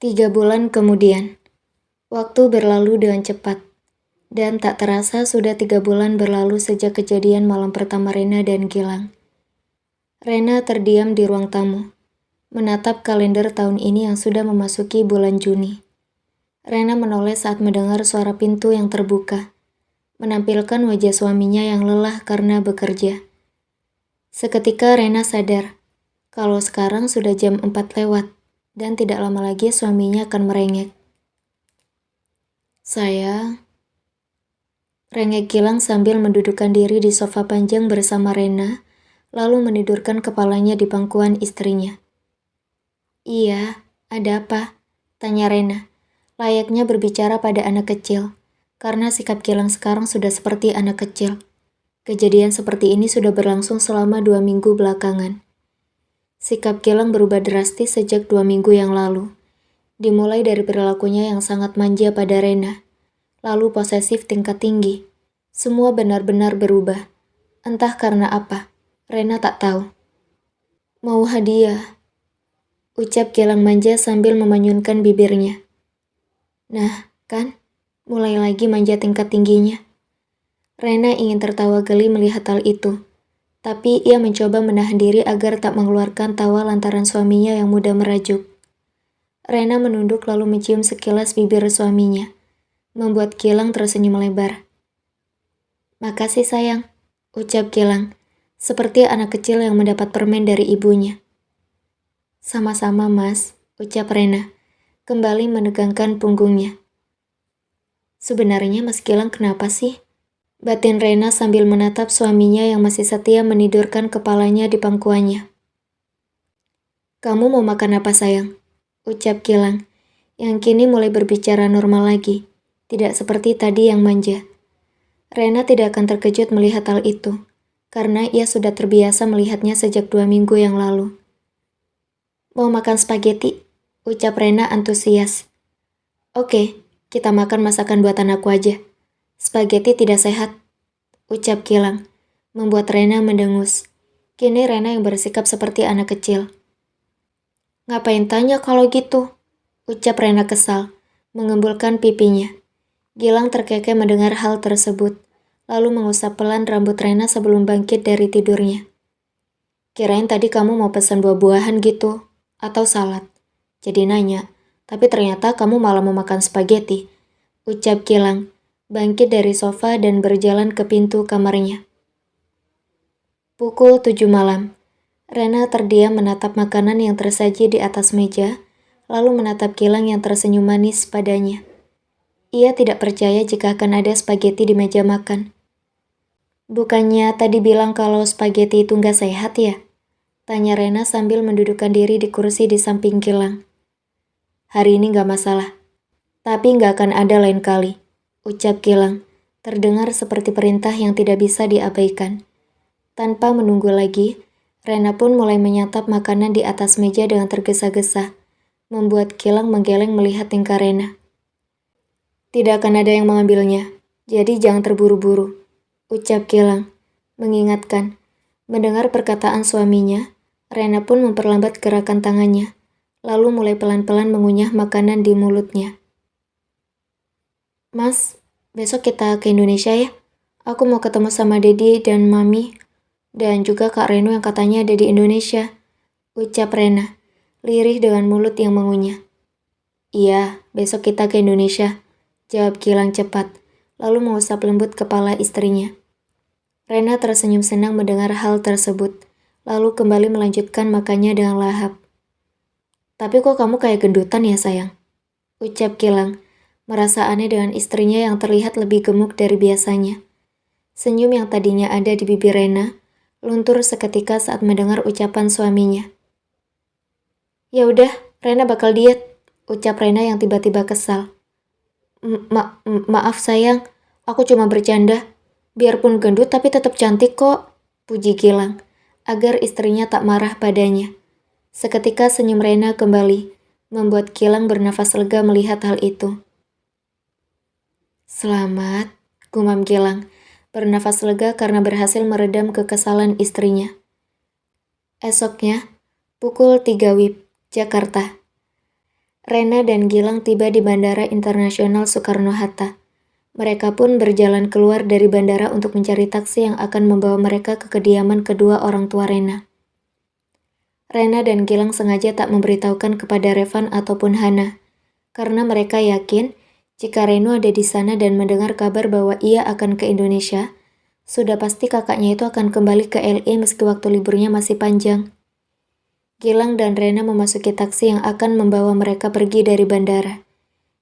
3 bulan kemudian, waktu berlalu dengan cepat, dan tak terasa sudah 3 bulan berlalu sejak kejadian malam pertama Rena dan Gilang. Rena terdiam di ruang tamu, menatap kalender tahun ini yang sudah memasuki bulan Juni. Rena menoleh saat mendengar suara pintu yang terbuka, menampilkan wajah suaminya yang lelah karena bekerja. Seketika Rena sadar, kalau sekarang sudah jam 4 lewat, dan tidak lama lagi suaminya akan merengek. Sayang, rengek Gilang sambil mendudukkan diri di sofa panjang bersama Rena, lalu menidurkan kepalanya di pangkuan istrinya. Iya, ada apa? Tanya Rena, layaknya berbicara pada anak kecil, karena sikap Gilang sekarang sudah seperti anak kecil. Kejadian seperti ini sudah berlangsung selama 2 minggu belakangan. Sikap Gilang berubah drastis sejak 2 minggu yang lalu. Dimulai dari perilakunya yang sangat manja pada Rena, lalu posesif tingkat tinggi. Semua benar-benar berubah. Entah karena apa, Rena tak tahu. Mau hadiah, ucap Gilang manja sambil memanyunkan bibirnya. Nah, kan, mulai lagi manja tingkat tingginya. Rena ingin tertawa geli melihat hal itu, tapi ia mencoba menahan diri agar tak mengeluarkan tawa lantaran suaminya yang mudah merajuk. Rena menunduk lalu mencium sekilas bibir suaminya, membuat Gilang tersenyum lebar. Makasih sayang, ucap Gilang, seperti anak kecil yang mendapat permen dari ibunya. Sama-sama mas, ucap Rena, kembali menegangkan punggungnya. Sebenarnya Mas Gilang kenapa sih? Batin Rena sambil menatap suaminya yang masih setia menidurkan kepalanya di pangkuannya. Kamu mau makan apa sayang? Ucap Gilang, yang kini mulai berbicara normal lagi, tidak seperti tadi yang manja. Rena tidak akan terkejut melihat hal itu, karena ia sudah terbiasa melihatnya sejak 2 minggu yang lalu. Mau makan spaghetti? Ucap Rena antusias. Oke, kita makan masakan buatan aku aja. Spaghetti tidak sehat, ucap Gilang, membuat Rena mendengus. Kini Rena yang bersikap seperti anak kecil. Ngapain tanya kalau gitu? Ucap Rena kesal, mengembulkan pipinya. Gilang terkekeh mendengar hal tersebut, lalu mengusap pelan rambut Rena sebelum bangkit dari tidurnya. Kirain tadi kamu mau pesan buah-buahan gitu, atau salad. Jadi nanya, tapi ternyata kamu malah mau makan spaghetti, ucap Gilang, bangkit dari sofa dan berjalan ke pintu kamarnya. Pukul 7 malam, Rena terdiam menatap makanan yang tersaji di atas meja, lalu menatap Gilang yang tersenyum manis padanya. Ia tidak percaya jika akan ada spaghetti di meja makan. Bukannya tadi bilang kalau spaghetti itu nggak sehat ya? Tanya Rena sambil mendudukkan diri di kursi di samping Gilang. Hari ini nggak masalah, tapi nggak akan ada lain kali, ucap Gilang, terdengar seperti perintah yang tidak bisa diabaikan. Tanpa menunggu lagi, Rena pun mulai menyantap makanan di atas meja dengan tergesa-gesa, membuat Gilang menggeleng melihat tingkah Rena. Tidak akan ada yang mengambilnya, jadi jangan terburu-buru, ucap Gilang, mengingatkan. Mendengar perkataan suaminya, Rena pun memperlambat gerakan tangannya, lalu mulai pelan-pelan mengunyah makanan di mulutnya. Mas, besok kita ke Indonesia ya? Aku mau ketemu sama Dedi dan Mami, dan juga Kak Reno yang katanya ada di Indonesia, ucap Rena, lirih dengan mulut yang mengunyah. Iya, besok kita ke Indonesia, jawab Gilang cepat, lalu mengusap lembut kepala istrinya. Rena tersenyum senang mendengar hal tersebut, lalu kembali melanjutkan makannya dengan lahap. Tapi kok kamu kayak gendutan ya sayang? Ucap Gilang, merasa aneh dengan istrinya yang terlihat lebih gemuk dari biasanya. Senyum yang tadinya ada di bibir Rena, luntur seketika saat mendengar ucapan suaminya. Ya udah, Rena bakal diet, ucap Rena yang tiba-tiba kesal. Maaf sayang, aku cuma bercanda. Biarpun gendut tapi tetap cantik kok, puji Gilang, agar istrinya tak marah padanya. Seketika senyum Rena kembali, membuat Gilang bernafas lega melihat hal itu. Selamat, gumam Gilang, bernafas lega karena berhasil meredam kekesalan istrinya. Esoknya, pukul 3 WIB, Jakarta. Rena dan Gilang tiba di Bandara Internasional Soekarno-Hatta. Mereka pun berjalan keluar dari bandara untuk mencari taksi yang akan membawa mereka ke kediaman kedua orang tua Rena. Rena dan Gilang sengaja tak memberitahukan kepada Revan ataupun Hana, karena mereka yakin jika Reno ada di sana dan mendengar kabar bahwa ia akan ke Indonesia, sudah pasti kakaknya itu akan kembali ke LA meski waktu liburnya masih panjang. Gilang dan Rena memasuki taksi yang akan membawa mereka pergi dari bandara.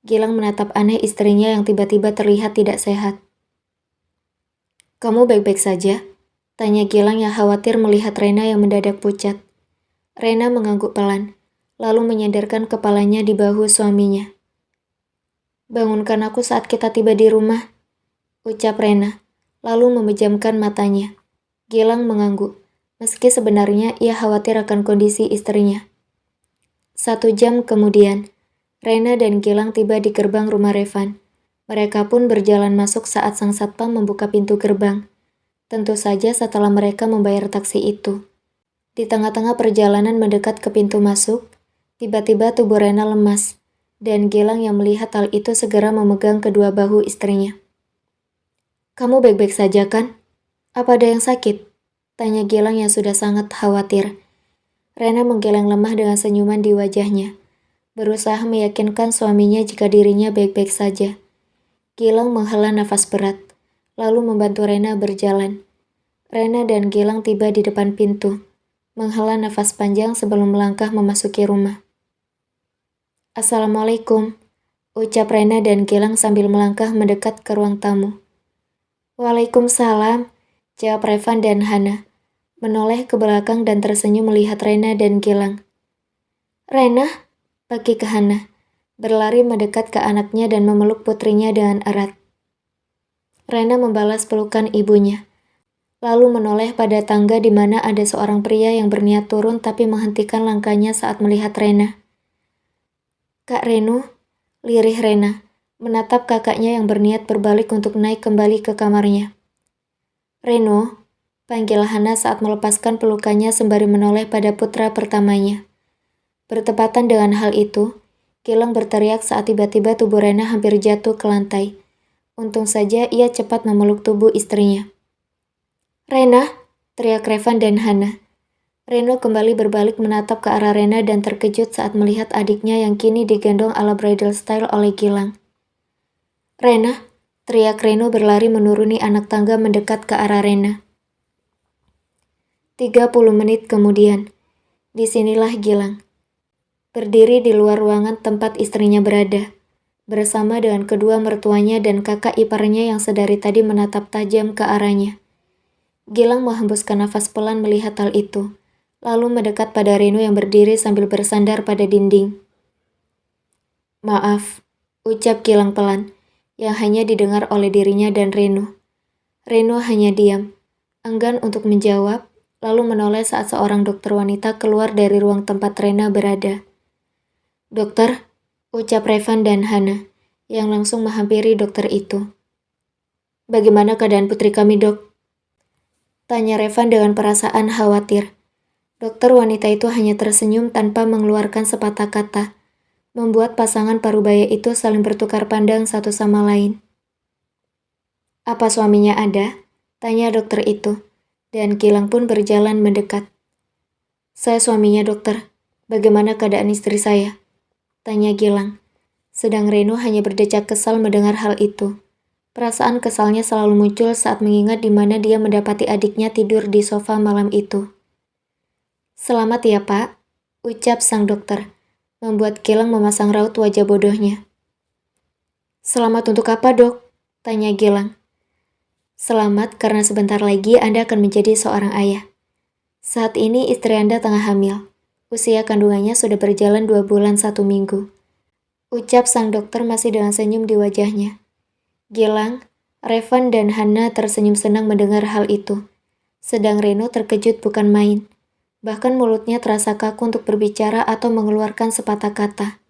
Gilang menatap aneh istrinya yang tiba-tiba terlihat tidak sehat. "Kamu baik-baik saja?" tanya Gilang yang khawatir melihat Rena yang mendadak pucat. Rena mengangguk pelan, lalu menyandarkan kepalanya di bahu suaminya. "Bangunkan aku saat kita tiba di rumah," ucap Rena, lalu memejamkan matanya. Gilang mengangguk, meski sebenarnya ia khawatir akan kondisi istrinya. 1 jam kemudian, Rena dan Gilang tiba di gerbang rumah Revan. Mereka pun berjalan masuk saat sang satpam membuka pintu gerbang. Tentu saja setelah mereka membayar taksi itu. Di tengah-tengah perjalanan mendekat ke pintu masuk, tiba-tiba tubuh Rena lemas, dan Gilang yang melihat hal itu segera memegang kedua bahu istrinya. "Kamu baik-baik saja kan? Apa ada yang sakit?" tanya Gilang yang sudah sangat khawatir. Rena menggeleng lemah dengan senyuman di wajahnya, berusaha meyakinkan suaminya jika dirinya baik-baik saja. Gilang menghela nafas berat, lalu membantu Rena berjalan. Rena dan Gilang tiba di depan pintu, menghela nafas panjang sebelum melangkah memasuki rumah. "Assalamualaikum," ucap Rena dan Gilang sambil melangkah mendekat ke ruang tamu. "Waalaikumsalam," jawab Revan dan Hana, menoleh ke belakang dan tersenyum melihat Rena dan Gilang. "Rena," bagi ke Hana, berlari mendekat ke anaknya dan memeluk putrinya dengan erat. Rena membalas pelukan ibunya, lalu menoleh pada tangga di mana ada seorang pria yang berniat turun tapi menghentikan langkahnya saat melihat Rena. "Kak Renu," lirih Rena, menatap kakaknya yang berniat berbalik untuk naik kembali ke kamarnya. "Reno," panggil Hana saat melepaskan pelukannya sembari menoleh pada putra pertamanya. Bertepatan dengan hal itu, Gilang berteriak saat tiba-tiba tubuh Rena hampir jatuh ke lantai. Untung saja ia cepat memeluk tubuh istrinya. "Rena!" teriak Revan dan Hana. Reno kembali berbalik menatap ke arah Rena dan terkejut saat melihat adiknya yang kini digendong ala bridal style oleh Gilang. "Rena!" teriak Reno berlari menuruni anak tangga mendekat ke arah Rena. 30 menit kemudian, disinilah Gilang. Berdiri di luar ruangan tempat istrinya berada, bersama dengan kedua mertuanya dan kakak iparnya yang sedari tadi menatap tajam ke arahnya. Gilang menghembuskan nafas pelan melihat hal itu, lalu mendekat pada Reno yang berdiri sambil bersandar pada dinding. "Maaf," ucap Gilang pelan, yang hanya didengar oleh dirinya dan Reno. Reno hanya diam, enggan untuk menjawab, lalu menoleh saat seorang dokter wanita keluar dari ruang tempat Rena berada. "Dokter," ucap Revan dan Hana, yang langsung menghampiri dokter itu. "Bagaimana keadaan putri kami, Dok?" tanya Revan dengan perasaan khawatir. Dokter wanita itu hanya tersenyum tanpa mengeluarkan sepatah kata, membuat pasangan parubaya itu saling bertukar pandang satu sama lain. "Apa suaminya ada?" tanya dokter itu, dan Gilang pun berjalan mendekat. "Saya suaminya, dokter. Bagaimana keadaan istri saya?" tanya Gilang. Sedang Reno hanya berdecak kesal mendengar hal itu. Perasaan kesalnya selalu muncul saat mengingat di mana dia mendapati adiknya tidur di sofa malam itu. "Selamat ya, Pak," ucap sang dokter, membuat Gilang memasang raut wajah bodohnya. "Selamat untuk apa, Dok?" tanya Gilang. "Selamat karena sebentar lagi Anda akan menjadi seorang ayah. Saat ini istri Anda tengah hamil. Usia kandungannya sudah berjalan 2 bulan 1 minggu. Ucap sang dokter masih dengan senyum di wajahnya. Gilang, Revan dan Hana tersenyum senang mendengar hal itu. Sedang Reno terkejut bukan main. Bahkan mulutnya terasa kaku untuk berbicara atau mengeluarkan sepatah kata.